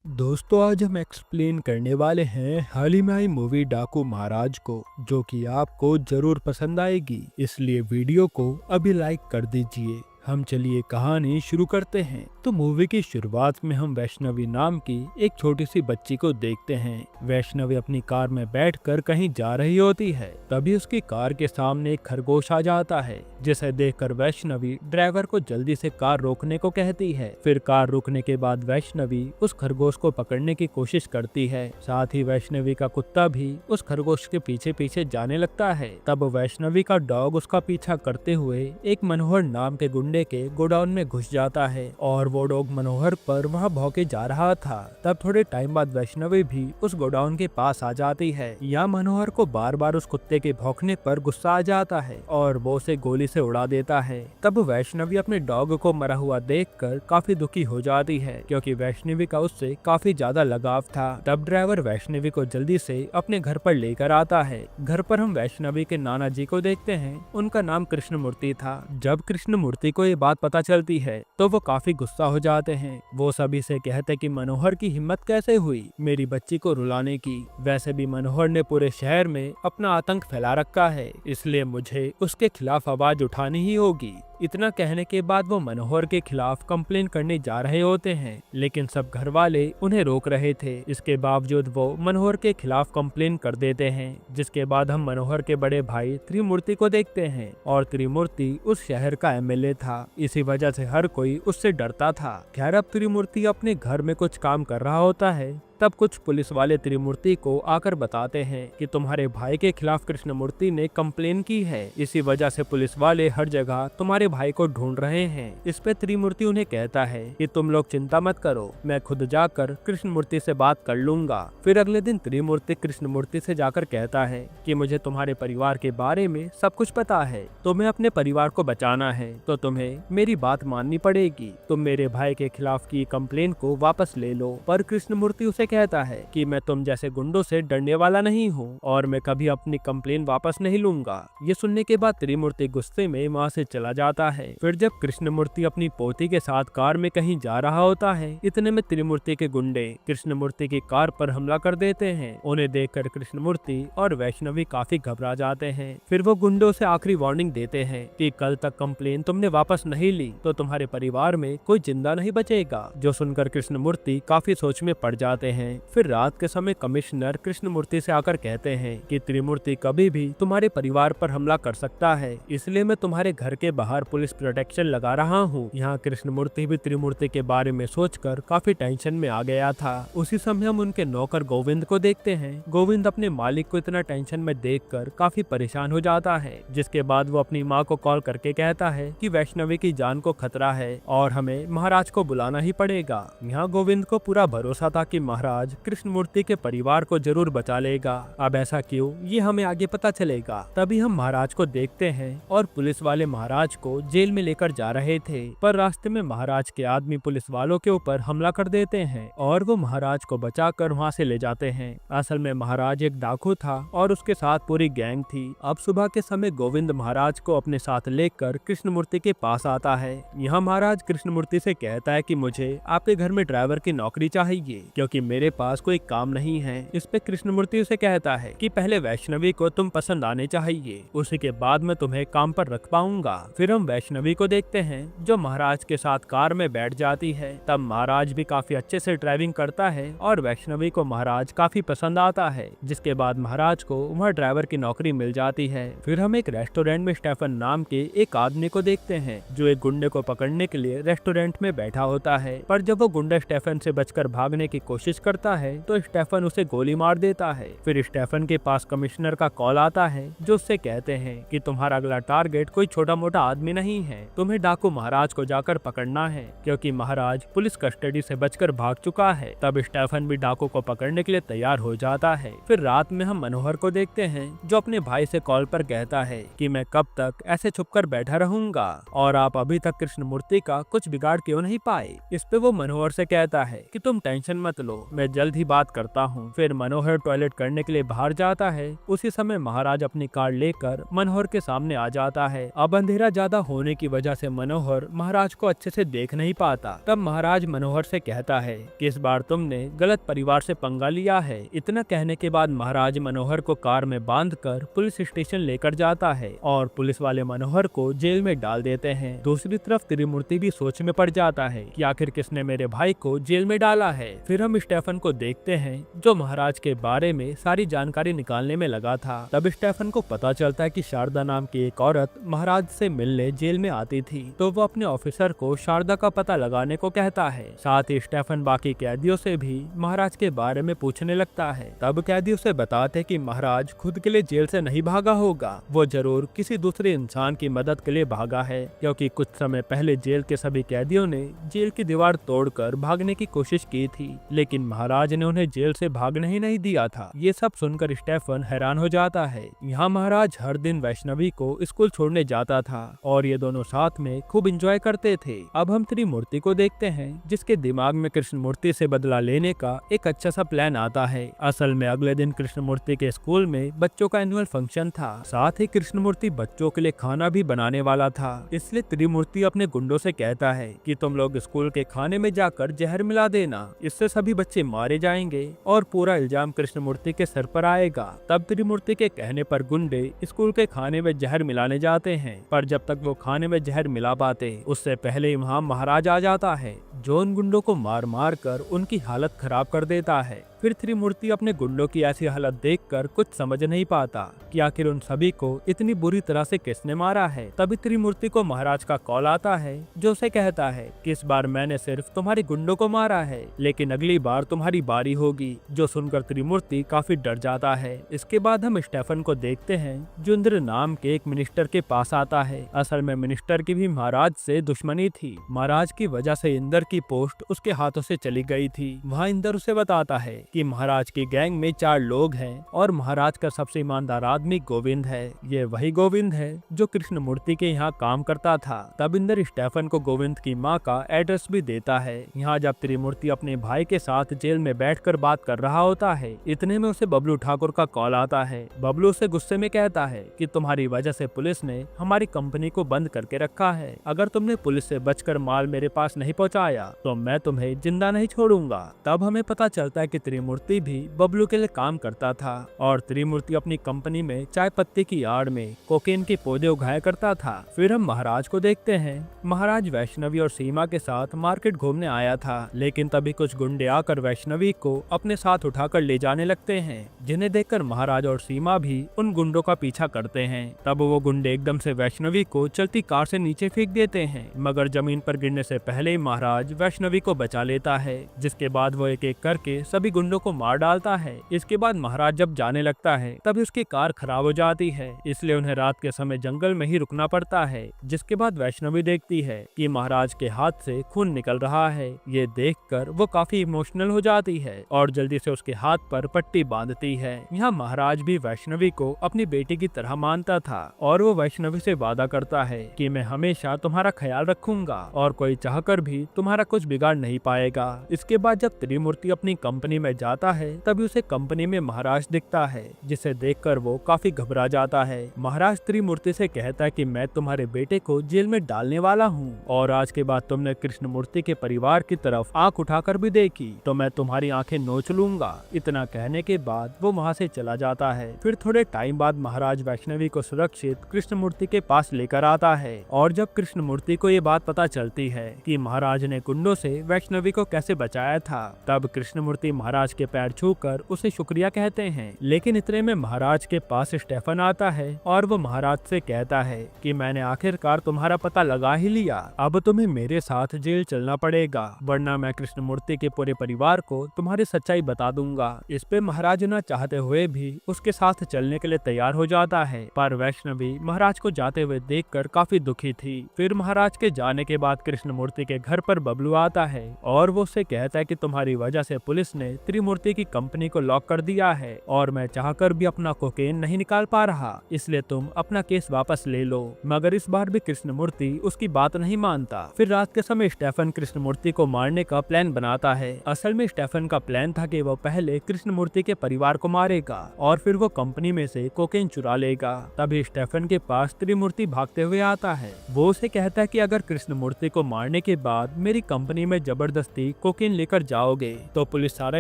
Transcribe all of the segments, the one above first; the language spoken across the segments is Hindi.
दोस्तों आज हम एक्सप्लेन करने वाले हैं हाल ही में आई मूवी डाकू महाराज को, जो कि आपको जरूर पसंद आएगी। इसलिए वीडियो को अभी लाइक कर दीजिए। हम चलिए कहानी शुरू करते हैं। तो मूवी की शुरुआत में हम वैष्णवी नाम की एक छोटी सी बच्ची को देखते हैं। वैष्णवी अपनी कार में बैठकर कहीं जा रही होती है। तभी उसकी कार के सामने एक खरगोश आ जाता है, जिसे देखकर वैष्णवी ड्राइवर को जल्दी से कार रोकने को कहती है। फिर कार रुकने के बाद वैष्णवी उस खरगोश को पकड़ने की कोशिश करती है। साथ ही वैष्णवी का कुत्ता भी उस खरगोश के पीछे पीछे जाने लगता है। तब वैष्णवी का डॉग उसका पीछा करते हुए एक मनोहर नाम के गुंडे के गोडाउन में घुस जाता है और वो डॉग मनोहर पर वहां भौंके जा रहा था। तब थोड़े टाइम बाद वैष्णवी भी उस गोडाउन के पास आ जाती है। यहाँ मनोहर को बार बार उस कुत्ते के भौंकने पर गुस्सा आ जाता है और वो उसे गोली से उड़ा देता है। तब वैष्णवी अपने डॉग को मरा हुआ देखकर काफी दुखी हो जाती है, क्योंकि वैष्णवी का उससे काफी ज्यादा लगाव था। तब ड्राइवर वैष्णवी को जल्दी से अपने घर पर लेकर आता है। घर पर हम वैष्णवी के नाना जी को देखते हैं। उनका नाम कृष्णमूर्ति था। जब कृष्णमूर्ति को ये बात पता चलती है तो वो काफी गुस्सा हो जाते हैं। वो सभी से कहते कि मनोहर की हिम्मत कैसे हुई मेरी बच्ची को रुलाने की। वैसे भी मनोहर ने पूरे शहर में अपना आतंक फैला रखा है, इसलिए मुझे उसके खिलाफ आवाज उठानी ही होगी। इतना कहने के बाद वो मनोहर के खिलाफ कंप्लेन करने जा रहे होते हैं, लेकिन सब घर वाले उन्हें रोक रहे थे। इसके बावजूद वो मनोहर के खिलाफ कंप्लेन कर देते हैं। जिसके बाद हम मनोहर के बड़े भाई त्रिमूर्ति को देखते हैं, और त्रिमूर्ति उस शहर का एमएलए था। इसी वजह से हर कोई उससे डरता था। खैर अब त्रिमूर्ति अपने घर में कुछ काम कर रहा होता है। तब कुछ पुलिस वाले त्रिमूर्ति को आकर बताते हैं कि तुम्हारे भाई के खिलाफ कृष्णमूर्ति ने कंप्लेन की है। इसी वजह से पुलिस वाले हर जगह तुम्हारे भाई को ढूंढ रहे हैं। इस पे त्रिमूर्ति उन्हें कहता है कि तुम लोग चिंता मत करो, मैं खुद जाकर कृष्णमूर्ति से बात कर लूंगा। फिर अगले दिन त्रिमूर्ति कृष्णमूर्ति से जाकर कहता है कि मुझे तुम्हारे परिवार के बारे में सब कुछ पता है। तुम्हें अपने परिवार को बचाना है तो तुम्हें मेरी बात माननी पड़ेगी। तुम मेरे भाई के खिलाफ की कंप्लेन को वापस ले लो। पर कृष्णमूर्ति उसे कहता है कि मैं तुम जैसे गुंडों से डरने वाला नहीं हूँ और मैं कभी अपनी कंप्लेन वापस नहीं लूंगा। ये सुनने के बाद त्रिमूर्ति गुस्से में वहाँ से चला जाता है। फिर जब कृष्णमूर्ति अपनी पोती के साथ कार में कहीं जा रहा होता है, इतने में त्रिमूर्ति के गुंडे कृष्णमूर्ति की कार पर हमला कर देते हैं। उन्हें देखकर कृष्णमूर्ति और वैष्णवी काफी घबरा जाते हैं। फिर वो गुंडों से आखिरी वार्निंग देते हैं कि कल तक कंप्लेन तुमने वापस नहीं ली तो तुम्हारे परिवार में कोई जिंदा नहीं बचेगा। जो सुनकर कृष्णमूर्ति काफी सोच में पड़ जाते हैं। फिर रात के समय कमिश्नर कृष्णमूर्ति से आकर कहते हैं कि त्रिमूर्ति कभी भी तुम्हारे परिवार पर हमला कर सकता है, इसलिए मैं तुम्हारे घर के बाहर पुलिस प्रोटेक्शन लगा रहा हूँ। यहाँ कृष्णमूर्ति भी त्रिमूर्ति के बारे में सोचकर काफी टेंशन में आ गया था। उसी समय हम उनके नौकर गोविंद को देखते हैं। गोविंद अपने मालिक को इतना टेंशन में देखकर काफी परेशान हो जाता है, जिसके बाद वो अपनी माँ को कॉल करके कहता है कि वैष्णवी की जान को खतरा है और हमें महाराज को बुलाना ही पड़ेगा। यहाँ गोविंद को पूरा भरोसा था कि महाराज कृष्णमूर्ति के परिवार को जरूर बचा लेगा। अब ऐसा क्यों, ये हमें आगे पता चलेगा। तभी हम महाराज को देखते हैं और पुलिस वाले महाराज को जेल में लेकर जा रहे थे, पर रास्ते में महाराज के आदमी पुलिस वालों के ऊपर हमला कर देते हैं और वो महाराज को बचाकर वहाँ से ले जाते हैं। असल में महाराज एक डाकू था और उसके साथ पूरी गैंग थी। अब सुबह के समय गोविंद महाराज को अपने साथ लेकर कृष्णमूर्ति के पास आता है। यहाँ महाराज कृष्णमूर्ति से कहता है कि मुझे आपके घर में ड्राइवर की नौकरी चाहिए, क्योंकि मेरे पास कोई काम नहीं है। इस पे कृष्णमूर्ति उसे कहता है कि पहले वैष्णवी को तुम पसंद आने चाहिए, उसी के बाद मैं तुम्हें काम पर रख पाऊंगा। फिर हम वैष्णवी को देखते हैं जो महाराज के साथ कार में बैठ जाती है। तब महाराज भी काफी अच्छे से ड्राइविंग करता है और वैष्णवी को महाराज काफी पसंद आता है, जिसके बाद महाराज को वह ड्राइवर की नौकरी मिल जाती है। फिर हम एक रेस्टोरेंट में स्टेफन नाम के एक आदमी को देखते हैं जो एक गुंडे को पकड़ने के लिए रेस्टोरेंट में बैठा होता है। पर जब वो गुंडा स्टेफन से बचकर भागने की कोशिश करता है तो स्टेफन उसे गोली मार देता है। फिर स्टेफन के पास कमिश्नर का कॉल आता है जो उससे कहते हैं कि तुम्हारा अगला टारगेट कोई छोटा मोटा आदमी नहीं है, तुम्हें डाकू महाराज को जाकर पकड़ना है, क्योंकि महाराज पुलिस कस्टडी से बचकर भाग चुका है। तब स्टेफन भी डाकू को पकड़ने के लिए तैयार हो जाता है। फिर रात में हम मनोहर को देखते हैं जो अपने भाई से कॉल पर कहता है कि मैं कब तक ऐसे छुपकर बैठा रहूंगा और आप अभी तक कृष्णमूर्ति का कुछ बिगाड़ क्यों नहीं पाए। इस पे वो मनोहर से कहता है कि तुम टेंशन मत लो, मैं जल्द ही बात करता हूँ। फिर मनोहर टॉयलेट करने के लिए बाहर जाता है। उसी समय महाराज अपनी कार लेकर मनोहर के सामने आ जाता है। अब अंधेरा ज्यादा होने की वजह से मनोहर महाराज को अच्छे से देख नहीं पाता। तब महाराज मनोहर से कहता है कि इस बार तुमने गलत परिवार से पंगा लिया है। इतना कहने के बाद महाराज मनोहर को कार में बांधकर पुलिस स्टेशन लेकर जाता है और पुलिस वाले मनोहर को जेल में डाल देते हैं। दूसरी तरफ त्रिमूर्ति भी सोच में पड़ जाता है कि आखिर किसने मेरे भाई को जेल में डाला है। फिर हम स्टेफन को देखते हैं जो महाराज के बारे में सारी जानकारी निकालने में लगा था। तब स्टेफन को पता चलता है कि शारदा नाम की एक औरत महाराज से मिलने जेल में आती थी, तो वो अपने ऑफिसर को शारदा का पता लगाने को कहता है। साथ ही स्टेफन बाकी कैदियों से भी महाराज के बारे में पूछने लगता है। तब कैदी उसे बताते कि महाराज खुद के लिए जेल से नहीं भागा होगा, वो जरूर किसी दूसरे इंसान की मदद के लिए भागा है, क्योंकि कुछ समय पहले जेल के सभी कैदियों ने जेल की दीवार तोड़कर भागने की कोशिश की थी, लेकिन महाराज ने उन्हें जेल से भागने ही नहीं दिया था। ये सब सुनकर स्टेफन हैरान हो जाता है। यहाँ महाराज हर दिन वैष्णवी को स्कूल छोड़ने जाता था और ये दोनों साथ में खूब एंजॉय करते थे। अब हम त्रिमूर्ति को देखते हैं जिसके दिमाग में कृष्णमूर्ति से बदला लेने का एक अच्छा सा प्लान आता है। असल में अगले दिन कृष्णमूर्ति के स्कूल में बच्चों का एनुअल फंक्शन था। साथ ही कृष्णमूर्ति बच्चों के लिए खाना भी बनाने वाला था, इसलिए त्रिमूर्ति अपने गुंडों से कहता है कि तुम लोग स्कूल के खाने में जाकर जहर मिला देना, इससे सभी बच्चे मारे जाएंगे और पूरा इल्जाम कृष्णमूर्ति के सर पर आएगा। तब त्रिमूर्ति के कहने पर गुंडे स्कूल के खाने में जहर मिलाने जाते हैं, पर जब तक वो खाने में जहर मिला पाते उससे पहले ही वहाँ महाराज आ जाता है, जो उन गुंडों को मार मार कर उनकी हालत खराब कर देता है। फिर त्रिमूर्ति अपने गुंडों की ऐसी हालत देखकर कुछ समझ नहीं पाता कि आखिर उन सभी को इतनी बुरी तरह से किसने मारा है। तभी त्रिमूर्ति को महाराज का कॉल आता है जो उसे कहता है कि इस बार मैंने सिर्फ तुम्हारे गुंडों को मारा है, लेकिन अगली बार तुम्हारी बारी होगी। जो सुनकर त्रिमूर्ति काफी डर जाता है। इसके बाद हम स्टेफन को देखते हैं जो इंद्र नाम के एक मिनिस्टर के पास आता है। असल में मिनिस्टर की भी महाराज से दुश्मनी थी। महाराज की वजह से इंद्र की पोस्ट उसके हाथों से चली गई थी। वहाँ इंद्र उसे बताता है कि महाराज की गैंग में 4 लोग हैं और महाराज का सबसे ईमानदार आदमी गोविंद है। ये वही गोविंद है जो कृष्णमूर्ति के यहाँ काम करता था। तब इंद्र स्टेफन को गोविंद की माँ का एड्रेस भी देता है। यहाँ जब त्रिमूर्ति अपने भाई के साथ जेल में बैठकर बात कर रहा होता है, इतने में उसे बबलू ठाकुर का कॉल आता है। बबलू उसे गुस्से में कहता है कि तुम्हारी वजह से पुलिस ने हमारी कंपनी को बंद करके रखा है। अगर तुमने पुलिस से बचकर माल मेरे पास नहीं पहुँचाया तो मैं तुम्हें जिंदा नहीं छोड़ूंगा। तब हमें पता चलता है कि त्रिमूर्ति भी बबलू के लिए काम करता था और त्रिमूर्ति अपनी कंपनी में चाय पत्ती की आड़ में कोकेन के पौधे उगाया करता था। फिर हम महाराज को देखते हैं। महाराज वैष्णवी और सीमा के साथ मार्केट घूमने आया था, लेकिन तभी कुछ गुंडे आकर वैष्णवी को अपने साथ उठाकर ले जाने लगते हैं, जिन्हें देखकर महाराज और सीमा भी उन गुंडों का पीछा करते हैं। तब वो गुंडे एकदम से वैष्णवी को चलती कार से नीचे फेंक देते हैं, मगर जमीन पर गिरने से पहले ही महाराज वैष्णवी को बचा लेता है, जिसके बाद वो एक एक करके सभी गुंडों को मार डालता है। इसके बाद महाराज जब जाने लगता है तभी उसकी कार खराब हो जाती है, इसलिए उन्हें रात के समय जंगल में ही रुकना पड़ता है। जिसके बाद वैष्णवी देखती है कि महाराज के हाथ से खून निकल रहा है। ये देखकर वो काफी इमोशनल हो जाती है और जल्दी से उसके हाथ पर पट्टी बांधती है। यहाँ महाराज भी वैष्णवी को अपनी बेटी की तरह मानता था और वो वैष्णवी से वादा करता है कि मैं हमेशा तुम्हारा ख्याल रखूंगा और कोई चाहकर भी तुम्हारा कुछ बिगाड़ नहीं पाएगा। इसके बाद जब त्रिमूर्ति अपनी कंपनी में जाता है तभी उसे कंपनी में महाराज दिखता है, जिसे देखकर वो काफी घबरा जाता है। महाराज त्रिमूर्ति से कहता है कि मैं तुम्हारे बेटे को जेल में डालने वाला हूँ और आज के बाद तुमने कृष्णमूर्ति के परिवार की तरफ आंख उठाकर भी देखी तो मैं तुम्हारी आंखें नोच लूंगा। इतना कहने के बाद वो वहाँ से चला जाता है। फिर थोड़े टाइम बाद महाराज वैष्णवी को सुरक्षित कृष्णमूर्ति के पास लेकर आता है और जब कृष्णमूर्ति को ये बात पता चलती है कि महाराज ने गुंडों से वैष्णवी को कैसे बचाया था, तब कृष्णमूर्ति महाराज के पैर छूकर उसे शुक्रिया कहते हैं। लेकिन इतने में महाराज के पास स्टेफन आता है और वो महाराज से कहता है कि मैंने आखिरकार तुम्हारा पता लगा ही लिया, अब तुम्हें मेरे साथ जेल चलना पड़ेगा, वरना मैं कृष्णमूर्ति के पूरे परिवार को तुम्हारी सच्चाई बता दूंगा। इस पे महाराज न चाहते हुए भी उसके साथ चलने के लिए तैयार हो जाता है, पर वैष्णवी महाराज को जाते हुए देखकर काफी दुखी थी। फिर महाराज के जाने के बाद कृष्णमूर्ति के घर पर बबलू आता है और वो उससे कहता है कि तुम्हारी वजह से पुलिस ने त्रिमूर्ति की कंपनी को लॉक कर दिया है और मैं चाहकर भी अपना कोकेन नहीं निकाल पा रहा, इसलिए तुम अपना केस वापस ले लो। मगर इस बार भी कृष्णमूर्ति उसकी बात नहीं मानता। फिर रात के समय स्टेफन कृष्णमूर्ति को मारने का प्लान बनाता है। असल में स्टेफन का प्लान था कि वो पहले कृष्णमूर्ति के परिवार को मारेगा और फिर वो कंपनी में से कोकेन चुरा लेगा। तभी स्टेफन के पास त्रिमूर्ति भागते हुए आता है। वो उसे कहता है कि अगर कृष्णमूर्ति को मारने के बाद मेरी कंपनी में जबरदस्ती कोकेन लेकर जाओगे तो पुलिस सारा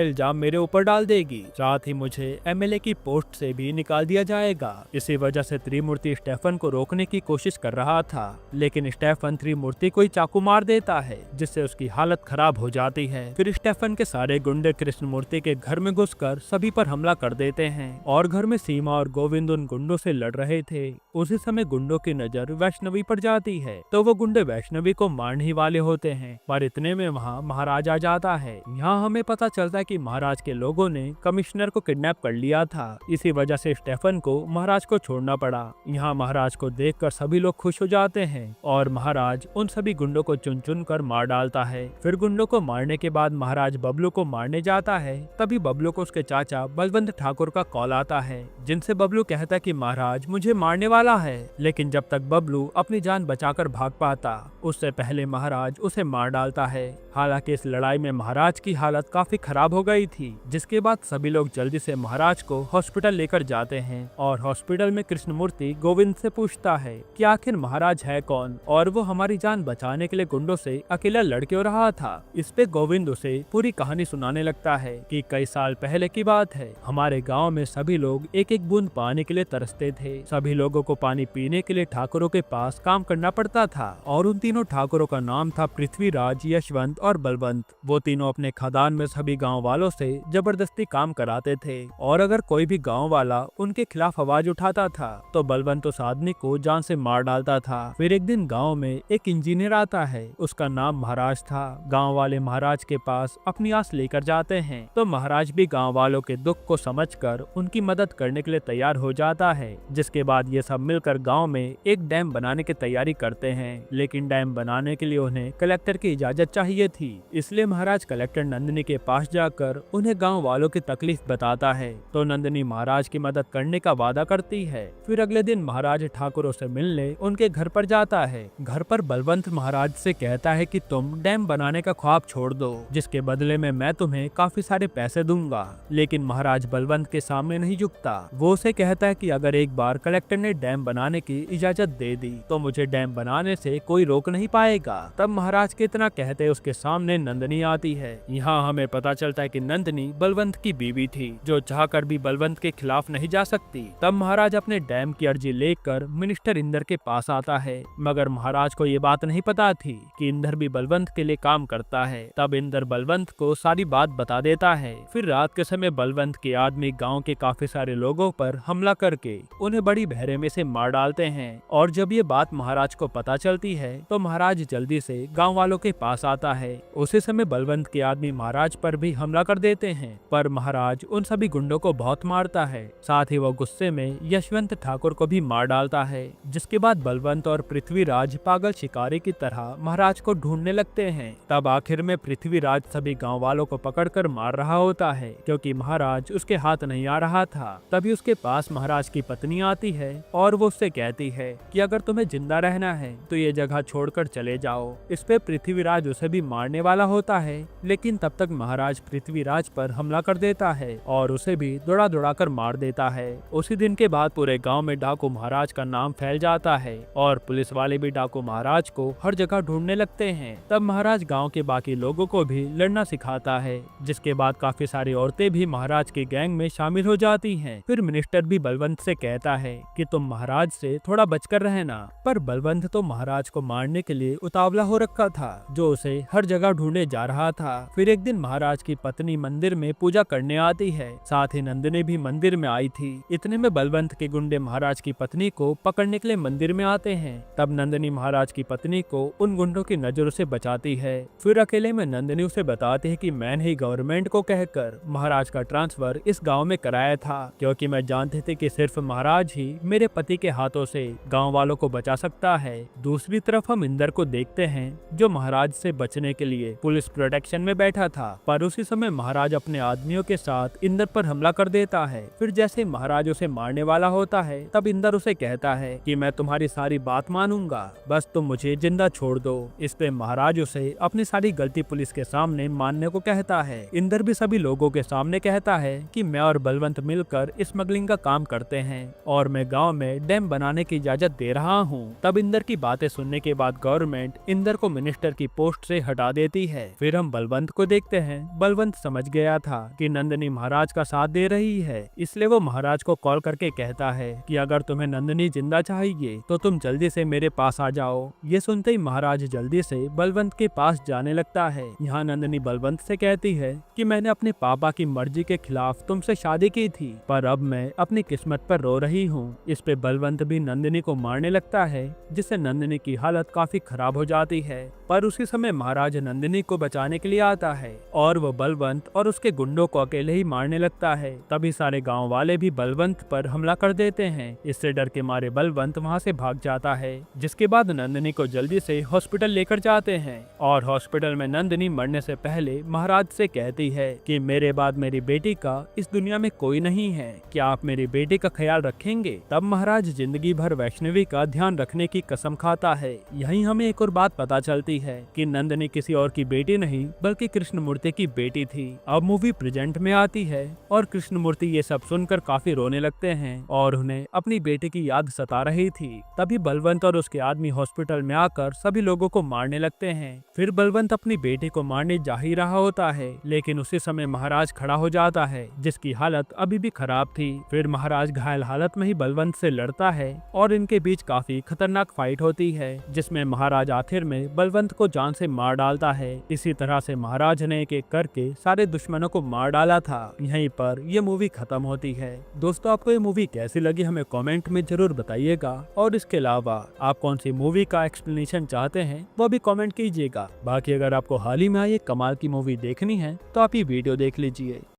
इल्जाम मेरे ऊपर डाल देगी, साथ ही मुझे एमएलए की पोस्ट से भी निकाल दिया जाएगा। इसी वजह से त्रिमूर्ति स्टेफन को रोकने की कोशिश कर रहा था, लेकिन स्टेफन त्रिमूर्ति को ही चाकू मार देता है, जिससे उसकी हालत खराब हो जाती है। फिर स्टेफन के सारे गुंडे कृष्णमूर्ति के घर में घुसकर सभी पर हमला कर देते हैं और घर में सीमा और गोविंद उन गुंडों से लड़ रहे थे। उसी समय गुंडों की नजर वैष्णवी पर जाती है तो वो गुंडे वैष्णवी को मारने ही वाले होते हैं, पर इतने में वहाँ महाराज आ जाता है। यहाँ हमें पता चलता है कि महाराज के लोगों ने कमिश्नर को किडनैप कर लिया था, इसी वजह से स्टेफन को महाराज को छोड़ना पड़ा। यहाँ महाराज को देखकर सभी लोग खुश हो जाते हैं और महाराज उन सभी गुंडों को चुन चुन कर मार डालता है। फिर गुंडों को मारने के बाद महाराज बबलू को मारने जाता है। तभी बबलू को उसके चाचा बलवंत ठाकुर का कॉल आता है, जिनसे बबलू कहता है कि महाराज मुझे मारने वाला है। लेकिन जब तक बबलू अपनी जान बचाकर भाग पाता, उससे पहले महाराज उसे मार डालता है। हालांकि इस लड़ाई में महाराज की हालत काफी खराब हो गई थी, जिसके बाद सभी लोग जल्दी से महाराज को हॉस्पिटल लेकर जाते हैं और हॉस्पिटल में कृष्णमूर्ति गोविंद से पूछता है कि आखिर महाराज है कौन और वो हमारी जान बचाने के लिए गुंडों से अकेला लड़ क्यों रहा था। इस पे गोविंद उसे पूरी कहानी सुनाने लगता है कि कई साल पहले की बात है, हमारे गाँव में सभी लोग एक एक बूंद पानी के लिए तरसते थे। सभी लोगों को पानी पीने के लिए ठाकुरों के पास काम करना पड़ता था और उन तीनों ठाकुरों का नाम था पृथ्वीराज, यशवंत और बलवंत। वो तीनों अपने खदान में सभी गांव वालों से जबरदस्ती काम कराते थे और अगर कोई भी गांव वाला उनके खिलाफ आवाज उठाता था तो बलवंत उस आदमी को जान से मार डालता था। फिर एक दिन गांव में एक इंजीनियर आता है, उसका नाम महाराज था। गांव वाले महाराज के पास अपनी आस लेकर जाते हैं तो महाराज भी गांव वालों के दुख को समझकर उनकी मदद करने के लिए तैयार हो जाता है। जिसके बाद ये सब मिलकर गांव में एक डैम बनाने की तैयारी करते हैं, लेकिन डैम बनाने के लिए उन्हें कलेक्टर की इजाजत चाहिए थी। इसलिए महाराज कलेक्टर नंदिनी के पास जाकर उन्हें गांव वालों की तकलीफ बताता है तो नंदिनी महाराज की मदद करने का वादा करती है। फिर अगले दिन महाराज ठाकुरों से मिलने उनके घर पर जाता है। घर पर बलवंत महाराज से कहता है कि तुम डैम बनाने का ख्वाब छोड़ दो, जिसके बदले में मैं तुम्हें काफी सारे पैसे दूंगा। लेकिन महाराज बलवंत के सामने नहीं झुकता। वो उसे कहता है कि अगर एक बार कलेक्टर ने डैम बनाने की इजाजत दे दी तो मुझे डैम बनाने से कोई रोक नहीं पाएगा। तब महाराज के इतना कहते उसके सामने नंदिनी आती है। यहाँ हमें पता चलता है कि नंदिनी बलवंत की बीवी थी, जो चाहकर भी बलवंत के खिलाफ नहीं जा सकती। तब महाराज अपने डैम की अर्जी लेकर मिनिस्टर इंदर के पास आता है, मगर महाराज को ये बात नहीं पता थी कि इंदर भी बलवंत के लिए काम करता है। तब इंदर बलवंत को सारी बात बता देता है। फिर रात के समय बलवंत के आदमी गाँव के काफी सारे लोगों पर हमला करके उन्हें बड़ी बहरेमे से मार डालते हैं और जब ये बात महाराज को पता चलती है तो महाराज जल्दी से गांव वालों के पास आता है। उसी समय बलवंत के आदमी महाराज पर भी हमला कर देते हैं, पर महाराज उन सभी गुंडों को बहुत मारता है। साथ ही वो गुस्से में यशवंत ठाकुर को भी मार डालता है। जिसके बाद बलवंत और पृथ्वीराज पागल शिकारी की तरह महाराज को ढूंढने लगते हैं। तब आखिर में पृथ्वीराज सभी गाँव वालों को पकड़कर मार रहा होता है, क्योंकि महाराज उसके हाथ नहीं आ रहा था। तभी उसके पास महाराज की पत्नी आती है और वो उससे कहती है कि अगर तुम्हें जिंदा रहना है तो ये जगह छोड़कर चले जाओ। इस पे पृथ्वीराज उसे भी मारने वाला होता है, लेकिन तब तक महाराज पृथ्वीराज पर हमला कर देता है और उसे भी दौड़ा दौड़ा कर मार देता है। उसी दिन के बाद पूरे गांव में डाकू महाराज का नाम फैल जाता है और पुलिस वाले भी डाकू महाराज को हर जगह ढूंढने लगते हैं। तब महाराज गाँव के बाकी लोगों को भी लड़ना सिखाता है, जिसके बाद काफी सारी औरतें भी महाराज के गैंग में शामिल हो जाती हैं। फिर मिनिस्टर भी बलवंत से कहता है कि तुम महाराज से थोड़ा बचकर रहना, पर बलवंत तो महाराज को मारने के लिए उतावला हो रखा था, जो उसे हर जगह ढूंढे जा रहा था। फिर एक दिन महाराज की पत्नी मंदिर में पूजा करने आती है, साथ ही नंदिनी भी मंदिर में आई थी। इतने में बलवंत के गुंडे महाराज की पत्नी को पकड़ने के लिए मंदिर में आते हैं। तब नंदिनी महाराज की पत्नी को उन गुंडों की नजरों से बचाती है। फिर अकेले में नंदिनी उसे बताती है कि मैंने ही गवर्नमेंट को कहकर महाराज का ट्रांसफर इस गाँव में कराया था, क्योंकि मैं जानती थी कि सिर्फ महाराज ही मेरे पति के हाथों से गांव वालों को बचा सकता है। दूसरी तरफ हम इंदर को देखते हैं, जो महाराज से बचने के लिए पुलिस प्रोटेक्शन में बैठा था, पर उसी समय महाराज अपने आदमियों के साथ इंदर पर हमला कर देता है। फिर जैसे महाराज उसे मारने वाला होता है, तब इंदर उसे कहता है कि मैं तुम्हारी सारी बात मानूंगा, बस तुम मुझे जिंदा छोड़ दो। इस पे महाराज उसे अपनी सारी गलती पुलिस के सामने मानने करने को कहता है। इंदर भी सभी लोगों के सामने कहता है कि मैं और बलवंत मिलकर स्मगलिंग का काम करते हैं और मैं गांव में डैम बनाने की इजाजत दे रहा हूं। तब इंदर की बातें सुनने के बाद गवर्नमेंट इंदर को मिनिस्टर की पोस्ट से हटा देती है। फिर हम बलवंत को देखते हैं। बलवंत समझ गया था कि नंदिनी महाराज का साथ दे रही है, इसलिए वो महाराज को कॉल करके कहता है कि अगर तुम्हें नंदिनी जिंदा चाहिए तो तुम जल्दी से मेरे पास आ जाओ। ये सुनते ही महाराज जल्दी से बलवंत के पास जाने लगता है। यहाँ नंदिनी बलवंत से कहती है कि मैंने अपने पापा की मर्जी के खिलाफ तुमसे शादी की थी, पर अब मैं अपनी किस्मत पर रो रही हूँ। इस पे बलवंत भी नंदिनी को मारने लगता है, जिससे नंदिनी की हालत काफी खराब हो जाती है। पर उसी समय महाराज नंदिनी को बचाने के लिए आता है और वो बलवंत और उसके गुंडों को अकेले ही मारने लगता है। तभी सारे गांव वाले भी बलवंत पर हमला कर देते हैं। इससे डर के मारे बलवंत वहां से भाग जाता है, जिसके बाद नंदिनी को जल्दी से हॉस्पिटल लेकर जाते हैं और हॉस्पिटल में नंदिनी मरने से पहले महाराज से कहती है कि मेरे बाद मेरी बेटी का इस दुनिया में कोई नहीं है, क्या आप मेरी बेटी का ख्याल रखेंगे? तब महाराज जिंदगी भर वैष्णवी का ध्यान रखने की कसम खाता है। यहीं हमें एक और बात पता चलती है कि नंदिनी किसी और की बेटी नहीं बल्कि कृष्णमूर्ति की बेटी थी। अब मूवी प्रेजेंट में आती है और कृष्णमूर्ति ये सब सुनकर काफी रोने लगते हैं और उन्हें अपनी बेटी की याद सता रही थी। तभी बलवंत और उसके आदमी हॉस्पिटल में आकर सभी लोगों को मारने लगते हैं। फिर बलवंत अपनी बेटी को मारने जा ही रहा होता है, लेकिन उसी समय महाराज खड़ा हो जाता है, जिसकी हालत अभी भी खराब थी। फिर महाराज घायल हालत में ही बलवंत से लड़ता है और इनके बीच काफी खतरनाक फाइट होती है, जिसमें महाराज आखिर में बलवंत को जान से मार डालता है। इसी तरह से महाराज ने एक एक करके सारे दुश्मनों को मार डाला था। यहीं पर यह मूवी खत्म होती है। दोस्तों, आपको ये मूवी कैसी लगी हमें कमेंट में जरूर बताइएगा और इसके अलावा आप कौन सी मूवी का एक्सप्लेनेशन चाहते हैं वो भी कमेंट कीजिएगा। बाकी अगर आपको हाल ही में आई एक कमाल की मूवी देखनी है तो आप ये वीडियो देख लीजिए।